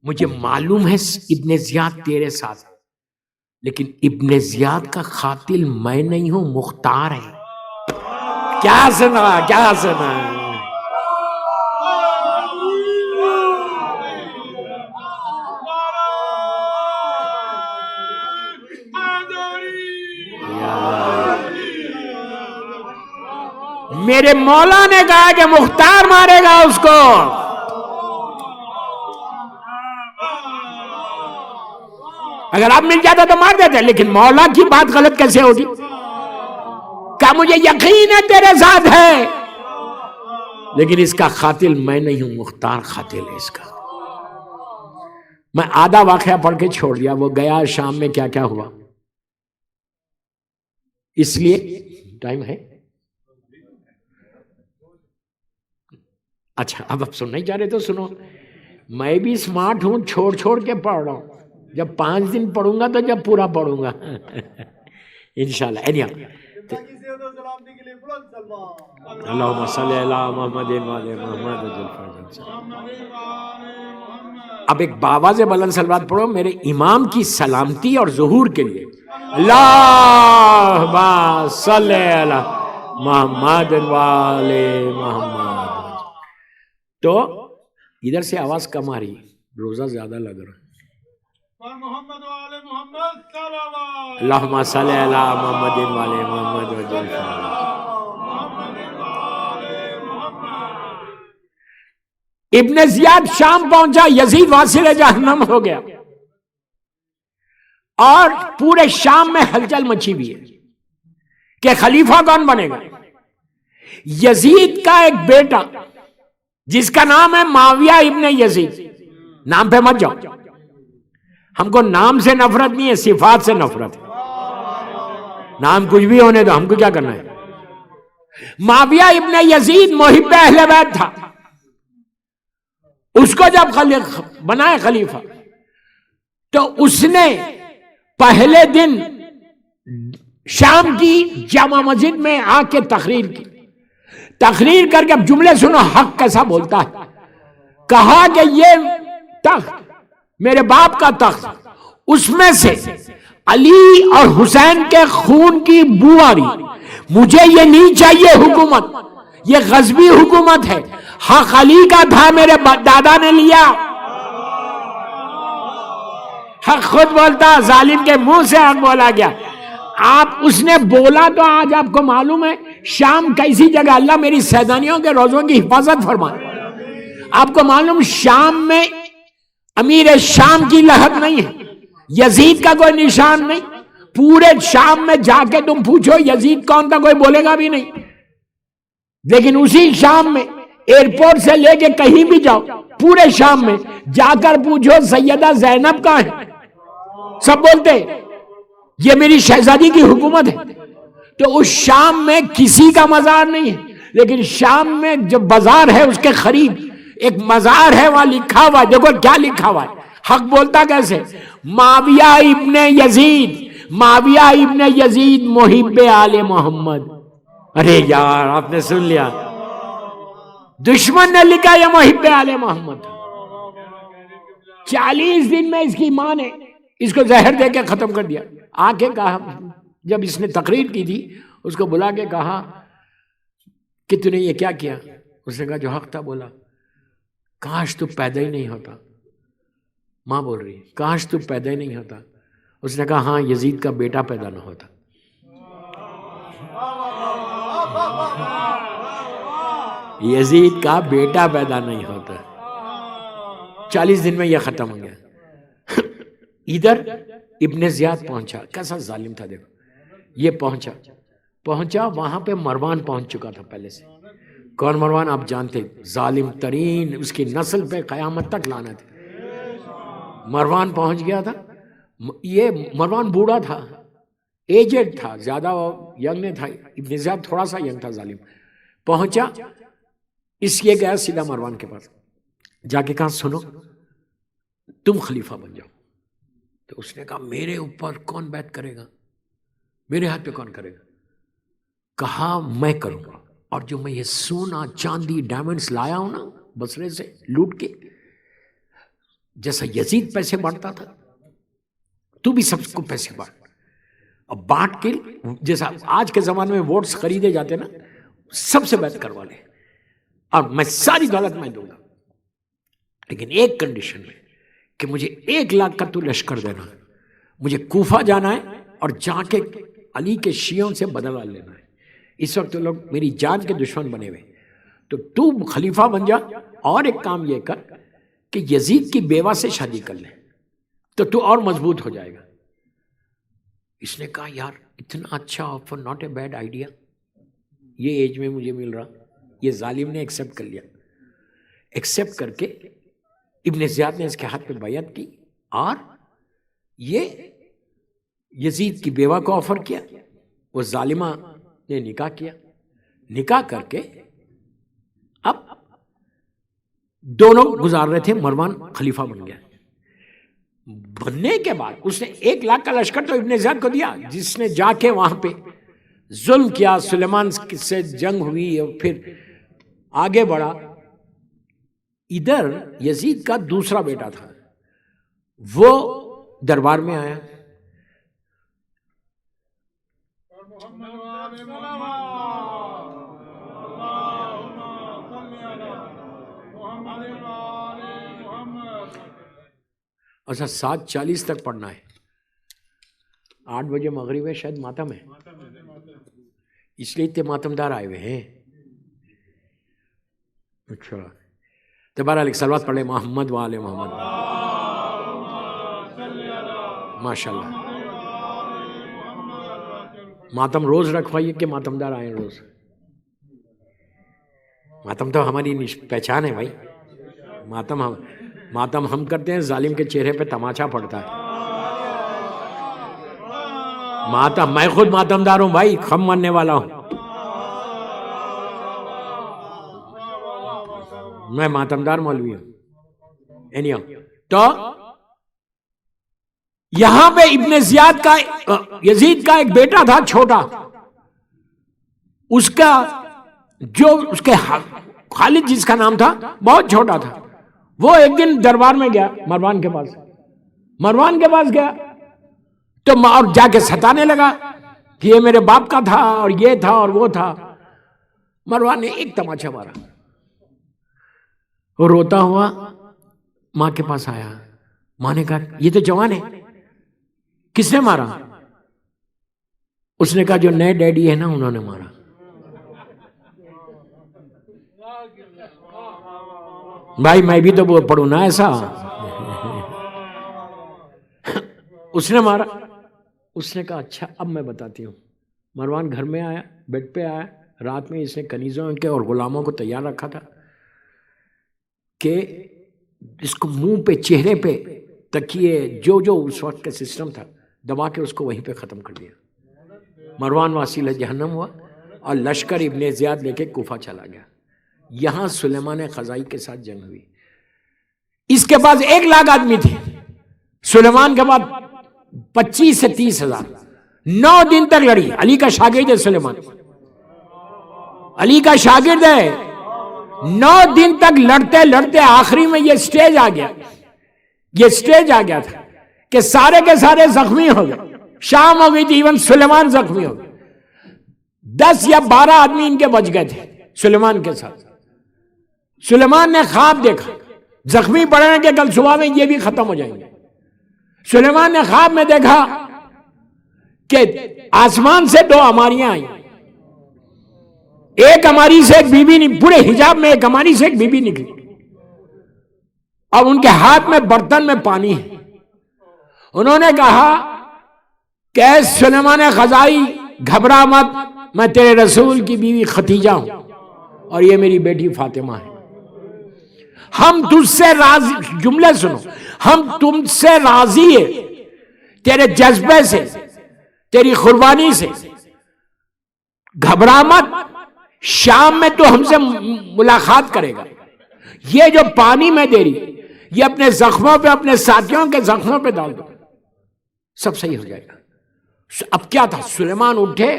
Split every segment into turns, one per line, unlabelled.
مجھے معلوم ہے ابن زیاد تیرے ساتھ، لیکن ابن زیاد کا قاتل میں نہیں ہوں، مختار ہے۔ کیا سنا، کیا سنا؟ میرے مولا نے کہا کہ مختار مارے گا اس کو۔ اگر آپ مل جاتا تو مار دیتے، لیکن مولا کی بات غلط کیسے ہوگی؟ کہا مجھے یقین ہے تیرے ساتھ ہے، لیکن اس کا قاتل میں نہیں ہوں، مختار قاتل ہے اس کا۔ میں آدھا واقعہ پڑھ کے چھوڑ دیا، وہ گیا شام میں کیا کیا ہوا۔ اس لیے ٹائم ہے، اچھا اب آپ سننا ہی چاہ رہے تو سنو۔ میں بھی اسمارٹ ہوں، چھوڑ چھوڑ کے پڑھ رہا ہوں، جب 5 دن پڑھوں گا تو جب پورا پڑھوں گا انشاءاللہ۔ اللہم صلی علی محمد وعلی محمد۔ اب ایک بابا سے بلند صلوات پڑھو میرے امام کی سلامتی اور ظہور کے لیے۔ اللہم صلی علی محمد وعلی محمد۔ تو ادھر سے آواز کم آ رہی، روزہ زیادہ لگ رہا۔
محمد وعلی محمد صلوات۔
اللہم صلی علی محمد وعلی محمد وجل ابن زیاد شام پہنچا، یزید واصل جہنم ہو گیا، اور پورے شام میں ہلچل مچی بھی ہے کہ خلیفہ کون بنے گا۔ یزید کا ایک بیٹا جس کا نام ہے معاویہ ابن یزید، نام پہ مت جاؤ، ہم کو نام سے نفرت نہیں ہے، صفات سے نفرت ہے۔ نام کچھ بھی ہونے دو، ہم کو کیا کرنا ہے۔ معاویہ ابن یزید محب اہل بیت تھا، اس کو جب بنائے خلیفہ تو اس نے پہلے دن شام کی جامع مسجد میں آ کے تقریر کی۔ تقریر کر کے اب جملے سنو، حق کیسا بولتا ہے۔ کہا کہ یہ تخت میرے باپ کا تخت، اس میں سے علی اور حسین کے خون کی بو آ رہی، مجھے یہ نہیں چاہیے حکومت، یہ غصبی حکومت ہے، حق علی کا تھا، میرے دادا نے لیا۔ حق خود بولتا، ظالم کے منہ سے حق بولا گیا۔ آپ اس نے بولا تو آج آپ کو معلوم ہے شام کیسی جگہ، اللہ میری سیدانیوں کے روزوں کی حفاظت فرمائے۔ آپ کو معلوم شام میں امیر شام کی لہر نہیں ہے، یزید کا کوئی نشان نہیں۔ پورے شام میں جا کے تم پوچھو یزید کون تھا، کوئی بولے گا بھی نہیں۔ لیکن اسی شام میں ایئرپورٹ سے لے کے کہیں بھی جاؤ، پورے شام میں جا کر پوچھو سیدہ زینب کہاں ہے، سب بولتے یہ میری شہزادی کی حکومت ہے۔ تو اس شام میں کسی کا مزار نہیں ہے، لیکن شام میں جو بازار ہے اس کے قریب ایک مزار ہے، وہاں لکھا ہوا ہے، دیکھو کیا لکھا ہوا ہے۔ حق بولتا کیسے، معاویہ ابن یزید، معاویہ ابن یزید محب آل محمد۔ ارے یار آپ نے سن لیا، دشمن نے لکھا یہ محب آل محمد۔ 40 دن میں اس کی ماں نے اس کو زہر دے کے ختم کر دیا۔ آ کے کہا، جب اس نے تقریر کی تھی اس کو بلا کے کہا کہ تو نے یہ کیا کیا؟ اس نے کہا جو حق تھا بولا۔ کاش تو پیدا ہی نہیں ہوتا، ماں بول رہی ہے کاش تو پیدا ہی نہیں ہوتا۔ اس نے کہا ہاں یزید کا بیٹا پیدا نہ ہوتا۔ یزید کا بیٹا پیدا نہیں ہوتا۔ 40 دن میں یہ ختم ہو گیا۔ ادھر ابن زیاد پہنچا، کیسا ظالم تھا دیکھو، یہ پہنچا وہاں پہ مروان پہنچ چکا تھا پہلے سے۔ کون مروان آپ جانتے، ظالم ترین، اس کی نسل پہ قیامت تک لعنت ہے۔ مروان پہنچ گیا تھا، یہ مروان بوڑھا تھا، ایجڈ تھا، زیادہ ینگ نہیں تھا، ابن زیاد تھوڑا سا ینگ تھا ظالم۔ پہنچا، اس یہ گیا سیدھا مروان کے پاس، جا کے کہا سنو تم خلیفہ بن جاؤ۔ تو اس نے کہا میرے اوپر کون بیعت کرے گا، میرے ہاتھ پہ کون کرے گا؟ کہا میں کروں گا، اور جو میں یہ سونا چاندی ڈائمنڈز لایا ہوں نا بصرے سے لوٹ کے، جیسا یزید پیسے بانٹتا تھا تو بھی سب کو پیسے بانٹ، اب بانٹ کے جیسا آج کے زمانے میں ووٹس خریدے جاتے نا، سب سے بیعت کروا لے اور میں ساری دولت میں دوں گا، لیکن ایک کنڈیشن میں کہ مجھے 1 لاکھ کا تو لشکر دینا، مجھے کوفہ جانا ہے اور جا کے علی کے شیعوں سے بدلہ لینا ہے۔ اس وقت لوگ میری جان کے دشمن بنے ہوئے، تو خلیفہ بن جا، اور ایک کام یہ کر کہ یزید کی بیوہ سے شادی کر لے تو اور مضبوط ہو جائے گا۔ اس نے کہا یار اتنا اچھا offer, not a bad idea, یہ ایج میں مجھے مل رہا۔ یہ ظالم نے ایکسیپٹ کر لیا، ایکسیپٹ کر کے ابن زیاد نے اس کے ہاتھ پہ بیعت کی اور یہ یزید کی بیوہ کو آفر کیا، وہ ظالمہ نے نکاح کیا، نکاح کر کے اب دونوں گزار رہے تھے، مروان خلیفہ بن گیا۔ بننے کے بعد اس نے 1 لاکھ کا لشکر تو ابن زیاد کو دیا، جس نے جا کے وہاں پہ ظلم کیا، سلیمان سے جنگ ہوئی اور پھر آگے بڑھا۔ ادھر یزید کا دوسرا بیٹا تھا، وہ دربار میں آیا، اچھا 7:40 تک پڑھنا ہے، 8 بجے مغرب ہے، شاید ماتم ہے، اس لیے اتنے ماتمدار آئے ہوئے ہیں۔ اچھا تو بہرحال صلوات پڑھے محمد وآل محمد، ماشاءاللہ۔ ماتم روز رکھوائیے کہ ماتمدار آئیں روز، ماتم تو ہماری پہچان ہے بھائی، ماتم ہم کرتے ہیں، ظالم کے چہرے پہ تماچا پڑتا ہے۔ ماتم میں خود ماتمدار ہوں بھائی، خم ماننے والا ہوں، میں ماتمدار مولوی ہوں۔ تو یہاں پہ ابن زیاد کا، یزید کا ایک بیٹا تھا چھوٹا، اس کا جو اس کے خالد جس کا نام تھا، بہت چھوٹا تھا، وہ ایک دن دربار میں گیا، مروان کے پاس گیا تو اور جا کے ستانے لگا کہ یہ میرے باپ کا تھا اور یہ تھا اور وہ تھا۔ مروان نے ایک تماچا مارا، وہ روتا ہوا ماں کے پاس آیا، ماں نے کہا یہ تو جوان ہے، کس نے مارا؟ اس نے کہا جو نئے ڈیڈی ہے نا انہوں نے مارا۔ بھائی میں بھی تو پڑھوں نا ایسا، اس نے مارا۔ اس نے کہا اچھا اب میں بتاتی ہوں۔ مروان گھر میں آیا، بیڈ پہ آیا، رات میں اس نے کنیزوں کے اور غلاموں کو تیار رکھا تھا کہ اس کو منہ پہ، چہرے پہ تکیے، جو اس وقت کا سسٹم تھا دبا کے اس کو وہیں پہ ختم کر دیا۔ مروان واصل جہنم ہوا اور لشکر ابن زیاد لے کے کوفہ چلا گیا۔ یہاں سلیمان خزائی کے ساتھ جنگ ہوئی، اس کے پاس 1 لاکھ آدمی تھے، سلیمان کے بعد 25 سے 30 ہزار، 9 دن تک لڑی۔ علی کا شاگرد ہے سلیمان، علی کا شاگرد ہے، 9 دن تک لڑتے لڑتے آخری میں یہ سٹیج آ گیا تھا کہ سارے کے سارے زخمی ہو گئے، شام ہو گئی تھی، ایون سلیمان زخمی ہو گئے، 10 یا 12 آدمی ان کے بچ گئے تھے سلیمان کے ساتھ۔ سلیمان نے خواب دیکھا، زخمی پڑے ہیں کہ کل صبح میں یہ بھی ختم ہو جائیں گے۔ سلیمان نے خواب میں دیکھا کہ آسمان سے 2 ہماریاں آئیں، ایک ہماری سے ایک بی بی، پورے حجاب میں ایک ہماری سے ایک بی بی نکلی، اور ان کے ہاتھ میں برتن میں پانی ہے۔ انہوں نے کہا کہ اے سلیمان خزائی گھبرا مت، میں تیرے رسول کی بیوی ختیجہ ہوں اور یہ میری بیٹی فاطمہ ہے، ہم تجھ سے راضی، جملے سنو، ہم تم سے راضی ہیں، تیرے جذبے سے، تیری قربانی سے، گھبرا مت، شام میں تو ہم سے ملاقات کرے گا، یہ جو پانی میں دے رہی یہ اپنے زخموں پہ، اپنے ساتھیوں کے زخموں پہ ڈال دو، سب صحیح ہو جائے گا۔ اب کیا تھا، سلیمان اٹھے،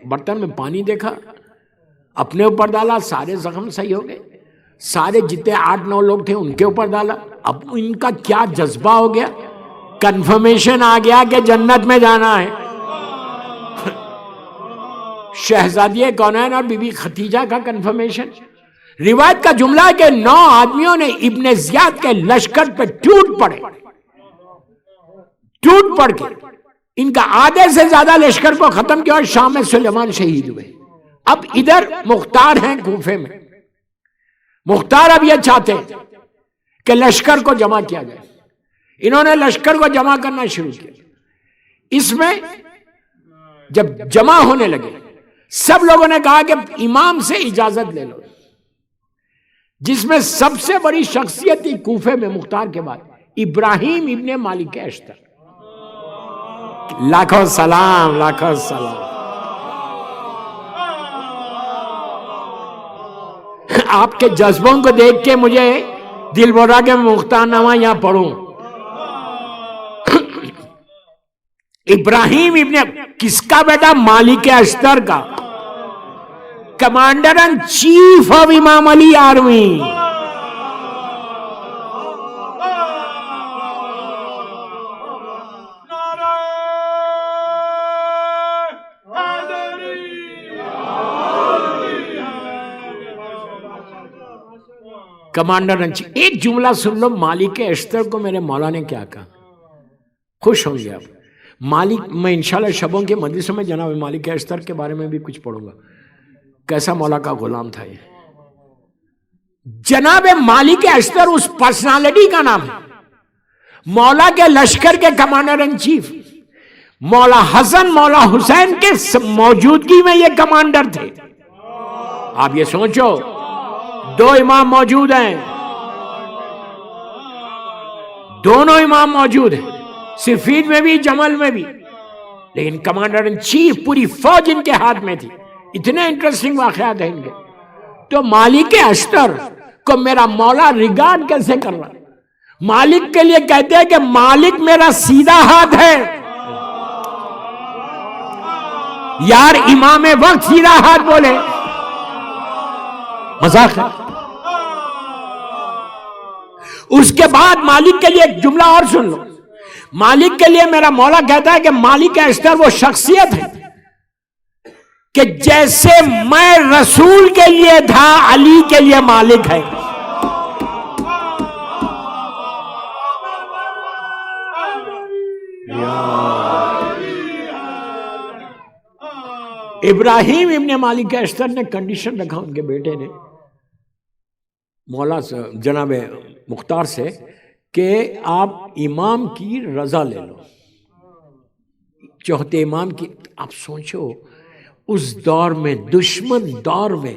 برتن میں پانی دیکھا، اپنے اوپر ڈالا، سارے زخم صحیح ہو گئے۔ سارے جتنے 8-9 لوگ تھے ان کے اوپر ڈالا. اب ان کا کیا جذبہ ہو گیا, کنفرمیشن آ گیا کہ جنت میں جانا ہے. شہزادی کونین اور بی بی خدیجہ کا کنفرمیشن. روایت کا جملہ ہے کہ 9 آدمیوں نے ابن زیاد کے لشکر پہ ٹوٹ پڑ کے ان کا آدھے سے زیادہ لشکر کو ختم کیا اور شام میں سلیمان شہید ہوئے. اب ادھر مختار ہیں کوفے میں. مختار اب یہ چاہتے ہیں کہ لشکر کو جمع کیا جائے. انہوں نے لشکر کو جمع کرنا شروع کیا. اس میں جب جمع ہونے لگے سب لوگوں نے کہا کہ امام سے اجازت لے لو. جس میں سب سے بڑی شخصیت تھی کوفے میں مختار کے بعد ابراہیم ابن مالک اشتر. لاکھوں سلام, لاکھوں سلام. آپ کے جذبوں کو دیکھ کے مجھے دل بول رہا کہ مختار نامہ یہاں پڑھوں. ابراہیم ابن کس کا بیٹا؟ مالک اشتر کا, کمانڈر ان چیف آف امام علی آرمی. Commander in chief. ایک جملہ سن لو مالک اشتر کو میرے مولا نے کیا کہا, خوش ہوں گے آپ. مالک, میں انشاءاللہ شبوں کے مجلسوں میں جناب مالک اشتر کے بارے میں بھی کچھ پڑھوں گا, کیسا مولا کا غلام تھا یہ. جناب مالک اشتر اس پرسنالٹی کا نام ہے. مولا کے لشکر کے کمانڈر ان چیف مولا حسن مولا حسین کے موجودگی میں یہ کمانڈر تھے. آپ یہ سوچو, 2 امام موجود ہیں, دونوں امام موجود ہیں, صفین میں بھی جمل میں بھی, لیکن کمانڈر ان چیف پوری فوج ان کے ہاتھ میں تھی. اتنے انٹرسٹنگ واقعات ہیں ان کے. تو مالک اشتر کو میرا مولا ریگارڈ کیسے کر رہا؟ مالک کے لیے کہتے ہیں کہ مالک میرا سیدھا ہاتھ ہے. یار امام وقت سیدھا ہاتھ بولے, مذاق ہے. اس کے بعد مالک کے لیے ایک جملہ اور سن لو. مالک کے لیے میرا مولا کہتا ہے کہ مالک اشتر وہ شخصیت ہے کہ جیسے میں رسول کے لیے تھا علی کے لیے مالک ہے. ابراہیم ابن مالک اشتر نے کنڈیشن رکھا ان کے بیٹے نے مولا سے, جناب مختار سے, کہ آپ امام کی رضا لے لو, چوتھے امام کی. آپ سوچو اس دور میں, دشمن دور میں,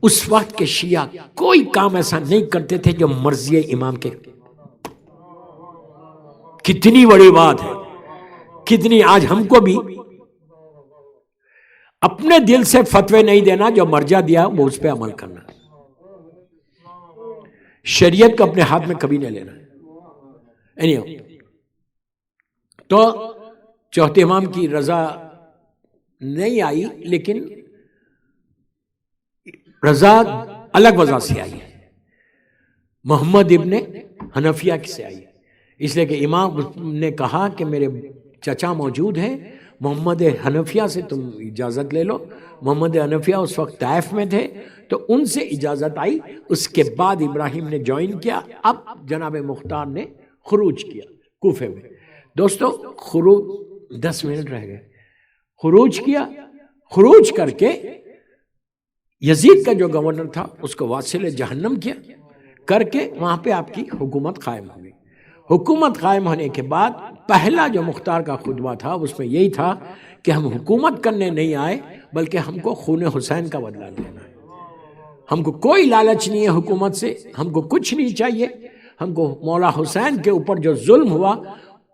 اس وقت کے شیعہ کوئی کام ایسا نہیں کرتے تھے جو مرضی امام کے. کتنی بڑی بات ہے, کتنی. آج ہم کو بھی اپنے دل سے فتوے نہیں دینا, جو مرجع دیا وہ اس پہ عمل کرنا. شریعت کو اپنے ہاتھ میں کبھی نہیں لینا. تو چوتھے امام کی رضا نہیں آئی, لیکن رضا الگ وجہ سے آئی ہے. محمد ابن حنفیہ سے آئی, اس لیے کہ امام نے کہا کہ میرے چچا موجود ہیں, محمد حنفیہ سے تم اجازت لے لو. محمد حنفیہ اس وقت طائف میں تھے, تو ان سے اجازت آئی. اس کے بعد ابراہیم نے جوائن کیا. اب جناب مختار نے خروج کیا کوفے میں. دوستو خروج 10 منٹ رہ گئے. خروج کیا, خروج کر کے یزید کا جو گورنر تھا اس کو واصل جہنم کیا, کر کے وہاں پہ آپ کی حکومت قائم ہو گئی. حکومت قائم ہونے کے بعد پہلا جو مختار کا خطبہ تھا اس میں یہی تھا کہ ہم حکومت کرنے نہیں آئے, بلکہ ہم کو خون حسین کا بدلہ لینا ہے. ہم کو کوئی لالچ نہیں ہے حکومت سے, ہم کو کچھ نہیں چاہیے. ہم کو مولا حسین کے اوپر جو ظلم ہوا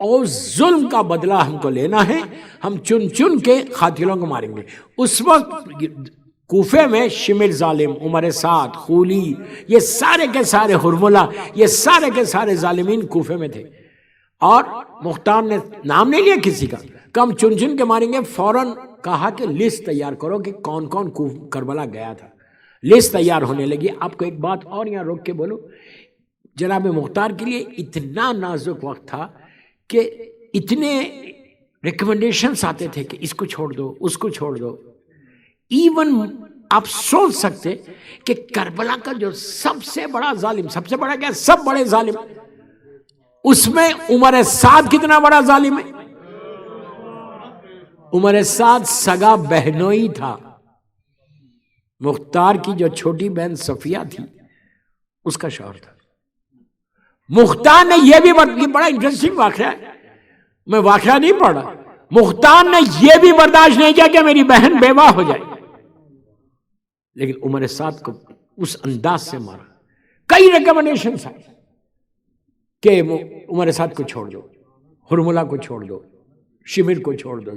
اور ظلم کا بدلہ ہم کو لینا ہے. ہم چن چن کے قاتلوں کو ماریں گے. اس وقت کوفے میں شمر ظالم, عمر سعد, خولی, یہ سارے کے سارے, ہرملہ, یہ سارے کے سارے ظالمین کوفے میں تھے. اور مختار نے نام نہیں لیا کسی کا, کم چن چن کے ماریں گے. فوراً کہا کہ لسٹ تیار کرو کہ کون کون کربلا گیا تھا. لسٹ تیار ہونے لگی. آپ کو ایک بات اور یہاں روک کے بولو, جناب مختار کے لیے اتنا نازک وقت تھا کہ اتنے ریکمنڈیشنز آتے تھے کہ اس کو چھوڑ دو, اس کو چھوڑ دو. ایون آپ سوچ سکتے کہ کربلا کا جو سب سے بڑا ظالم, سب سے بڑا کیا, سب بڑے ظالم, اس میں عمر سعد کتنا بڑا ظالم ہے. عمر سعد سگا بہنوئی تھا. مختار کی جو چھوٹی بہن صفیہ تھی اس کا شوہر تھا. مختار نے یہ بھی بڑا انٹرسٹنگ واقعہ ہے, میں واقعہ نہیں پڑھ رہا, مختار نے یہ بھی برداشت نہیں کیا کہ میری بہن بیوہ ہو جائے, لیکن عمر سعد کو اس انداز سے مارا. کئی ریکمنڈیشنز آئے کہ عمر سعد کو چھوڑ دو, ہرملہ کو چھوڑ دو, شمر کو چھوڑ دو.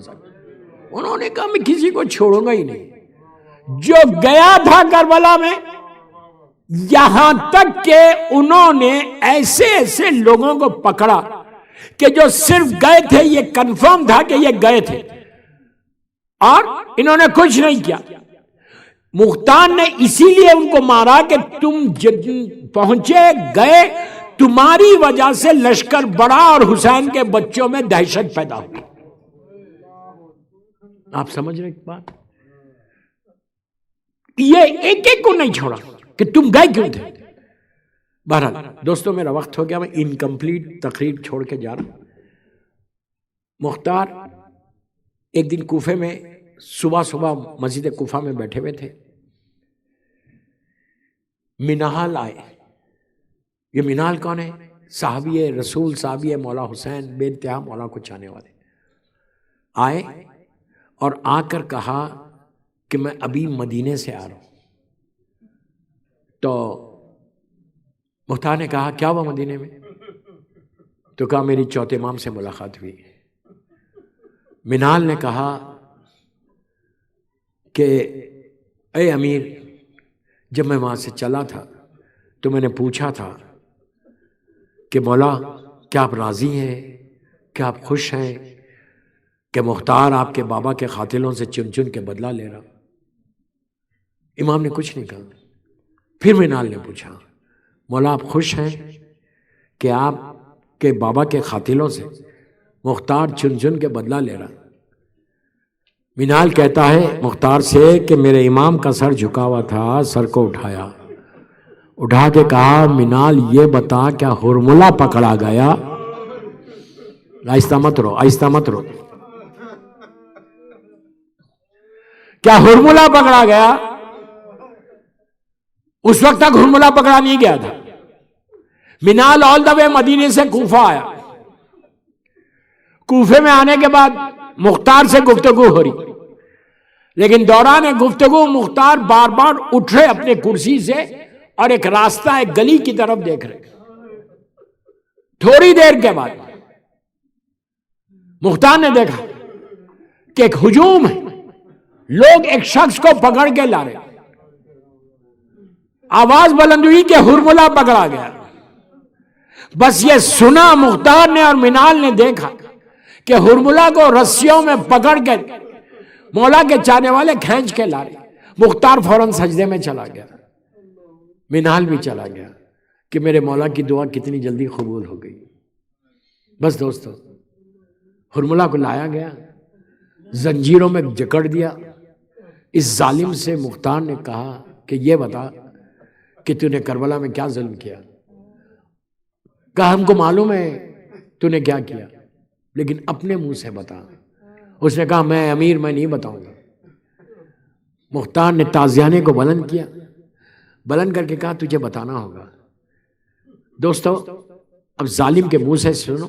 انہوں نے کہا میں کسی کو چھوڑوں گا ہی نہیں. جو گیا تھا کربلا میں, یہاں تک کہ انہوں نے ایسے ایسے لوگوں کو پکڑا کہ جو صرف گئے تھے, یہ کنفرم تھا کہ یہ گئے تھے, اور انہوں نے کچھ نہیں کیا. مختار نے اسی لیے ان کو مارا کہ تم پہنچے گئے, تمہاری وجہ سے لشکر بڑا اور حسین کے بچوں میں دہشت پیدا ہوئی. آپ سمجھ رہے بات؟ یہ ایک ایک کو نہیں چھوڑا کہ تم گئے کیوں تھے. بہرحال دوستوں میرا وقت ہو گیا, میں انکمپلیٹ تقریر چھوڑ کے جا رہا ہوں. مختار ایک دن کوفے میں صبح مسجد کوفہ میں بیٹھے ہوئے تھے. منہال آئے. یہ منہال کون ہے؟ صحابی رسول, صحابی مولا حسین, بے انتہا مولا کو چاہنے والے. آئے اور آ کر کہا کہ میں ابھی مدینے سے آ رہا ہوں. تو مختار نے کہا کیا ہوا مدینے میں؟ تو کہا میری چوتھے امام سے ملاقات ہوئی. منہال نے کہا کہ اے امیر, جب میں وہاں سے چلا تھا تو میں نے پوچھا تھا کہ مولا کیا آپ راضی ہیں, کیا آپ خوش ہیں کہ مختار آپ کے بابا کے قاتلوں سے چن چن کے بدلہ لے رہا؟ امام نے کچھ نہیں کہا. پھر منہال نے پوچھا مولا آپ خوش ہیں کہ آپ کے بابا کے قاتلوں سے مختار چن چن کے بدلہ لے رہا؟ منہال کہتا ہے مختار سے کہ میرے امام کا سر جھکا ہوا تھا, سر کو اٹھا کے کہا منہال یہ بتا کیا ہرملہ پکڑا گیا؟ آہستہ مت رو, آہستہ مت رو. کیا ہرملہ پکڑا گیا؟ اس وقت تک ہرملہ پکڑا نہیں گیا تھا. منہال آل دا وے مدینے سے کوفہ آیا. کوفے میں آنے کے بعد مختار سے گفتگو ہو رہی, لیکن دوران گفتگو مختار بار بار اٹھ رہے اپنے کرسی سے اور ایک راستہ, ایک گلی کی طرف دیکھ رہے. تھوڑی دیر کے بعد مختار نے دیکھا کہ ایک ہجوم ہے, لوگ ایک شخص کو پکڑ کے لا رہے. آواز بلند ہوئی کہ ہرملہ پکڑا گیا. بس یہ سنا مختار نے اور منہال نے دیکھا کہ ہرملہ کو رسیوں میں پکڑ کے مولا کے چاہنے والے کھینچ کے لا رہے. مختار فوراً سجدے میں چلا گیا, منہال بھی چلا گیا کہ میرے مولا کی دعا کتنی جلدی قبول ہو گئی. بس دوستو ہرملہ کو لایا گیا, زنجیروں میں جکڑ دیا. اس ظالم سے مختار نے کہا کہ یہ بتا کہ تو نے کربلا میں کیا ظلم کیا؟ کہا ہم کو معلوم ہے تو نے کیا کیا, لیکن اپنے منہ سے بتا. اس نے کہا میں امیر, میں نہیں بتاؤں گا. مختار نے تازیانے کو بلند کیا, بلند کر کے کہا تجھے بتانا ہوگا. دوستو اب ظالم کے منہ سے سنو,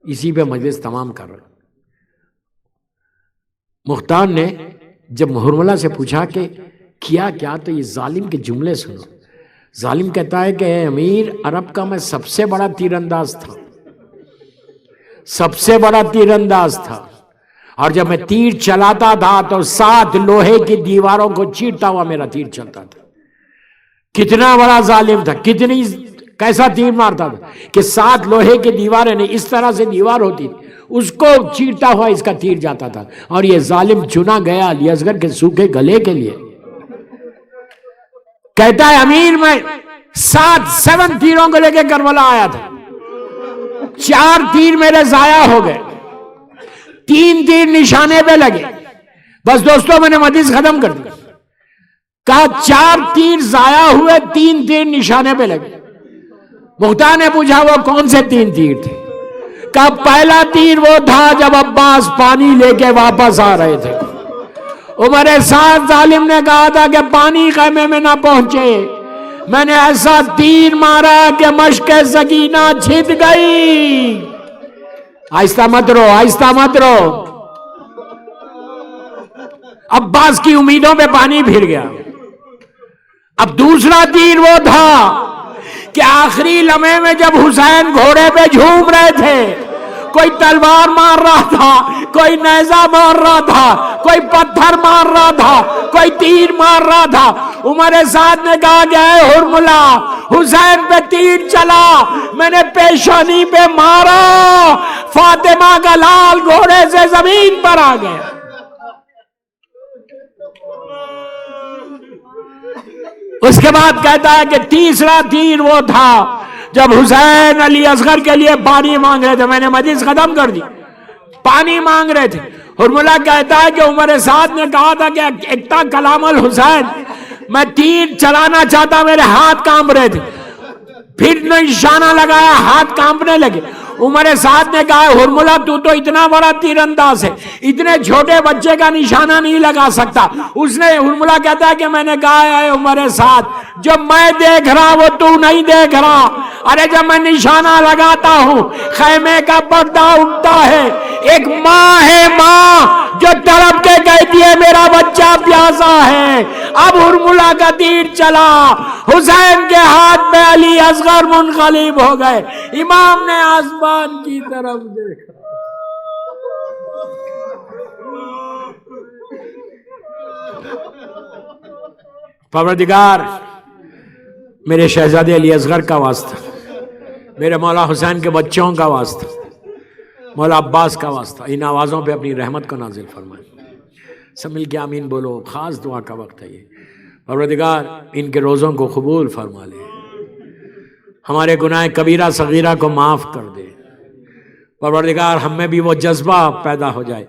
اسی پہ مجلس تمام کر رہا. مختار نے جب ہرملہ سے پوچھا کہ کیا کیا, تو یہ ظالم کے جملے سنو. ظالم کہتا ہے کہ اے امیر, عرب کا میں سب سے بڑا تیر انداز تھا, سب سے بڑا تیر انداز تھا, اور جب میں تیر چلاتا تھا تو 7 لوہے کی دیواروں کو چیرتا ہوا میرا تیر چلتا تھا. کتنا بڑا ظالم تھا, کیسا تیر مارتا تھا کہ 7 لوہے کی دیواریں نہیں, اس طرح سے دیوار ہوتی تھی, اس کو چیرتا ہوا اس کا تیر جاتا تھا. اور یہ ظالم چنا گیا علی اصغر کے سوکھے گلے کے لیے. کہتا ہے امیر میں 7 تیروں کو لے کے کربلا آیا تھا، 4 تیر میرے ضائع ہو گئے، 3 تیر نشانے پہ لگے. بس دوستوں میں نے حدیث ختم کر دی. کہا 4 تیر ضائع ہوئے، 3 تیر نشانے پہ لگے. مختار نے پوچھا وہ کون سے 3 تیر تھے؟ کہا پہلا تیر وہ تھا جب عباس پانی لے کے واپس آ رہے تھے. عمر سعد ظالم نے کہا تھا کہ پانی خیمے میں نہ پہنچے، میں نے ایسا تیر مارا کہ مشک سکینہ چھت گئی. آہستہ مت رو، آہستہ مت رو. عباس کی امیدوں پہ پانی پھر گیا. اب دوسرا تیر وہ تھا کہ آخری لمحے میں جب حسین گھوڑے پہ جھوم رہے تھے، کوئی تلوار مار رہا تھا، کوئی نیزہ مار رہا تھا، کوئی پتھر مار رہا تھا، کوئی تیر مار رہا تھا. عمر سعد نے کہا کہ اے ہرملا، حسین پہ تیر چلا، میں نے پیشانی پہ مارا، فاطمہ کا لال گھوڑے سے زمین پر آ گیا. اس کے بعد کہتا ہے کہ تیسرا تیر وہ تھا جب حسین علی اصغر کے لیے پانی مانگ رہے تھے. میں نے حدیث ختم کر دی. پانی مانگ رہے تھے. ہرملا کہتا ہے کہ عمر سعد نے کہا تھا کہ اکتا کلام الحسین، میں تیر چلانا چاہتا، میرے ہاتھ کانپ رہے تھے، پھر نشانہ لگایا، ہاتھ کانپنے لگے. عمر سعد نے کہا ہرملا تو اتنا بڑا تیر انداز ہے، اتنے چھوٹے بچے کا نشانہ نہیں لگا سکتا. اس نے ہرملا کہتا ہے کہ میں نے کہا اے عمر سعد، جو میں دیکھ رہا وہ تو نہیں دیکھ رہا. ارے جب میں نشانہ لگاتا ہوں خیمے کا پردہ اٹھتا ہے، ایک ماں ہے، ماں جو تڑپ کے کہتی ہے میرا بچہ پیاسا ہے. اب ہرملا کا تیر چلا، حسین کے ہاتھ میں علی اصغر منقلب ہو گئے. امام نے آسمان کی طرف دیکھا. پروردگار میرے شہزادے علی اصغر کا واسطہ، میرے مولا حسین کے بچوں کا واسطہ، مولا عباس کا واسطہ، ان آوازوں پہ اپنی رحمت کو نازل فرمائے. سب مل کے آمین بولو. خاص دعا کا وقت ہے یہ. پروردگار ان کے روزوں کو قبول فرما لے، ہمارے گناہ کبیرہ صغیرہ کو معاف کر دے. پروردگار ہم میں بھی وہ جذبہ پیدا ہو جائے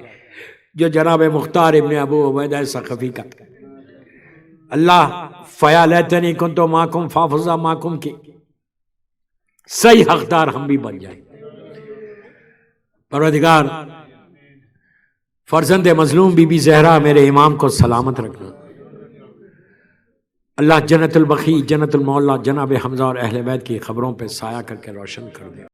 جو جناب مختار ابن ابو عبیدہ ثقفی کا. اللہ فیا لیتنی کنت معکم فافض معکم کی صحیح حقدار ہم بھی بن جائیں. پروردگار فرزند مظلوم بی بی زہرا میرے امام کو سلامت رکھنا. اللہ جنت البقیع، جنت المعلا جناب حمزہ اور اہل بیت کی خبروں پہ سایہ کر کے روشن کر دے.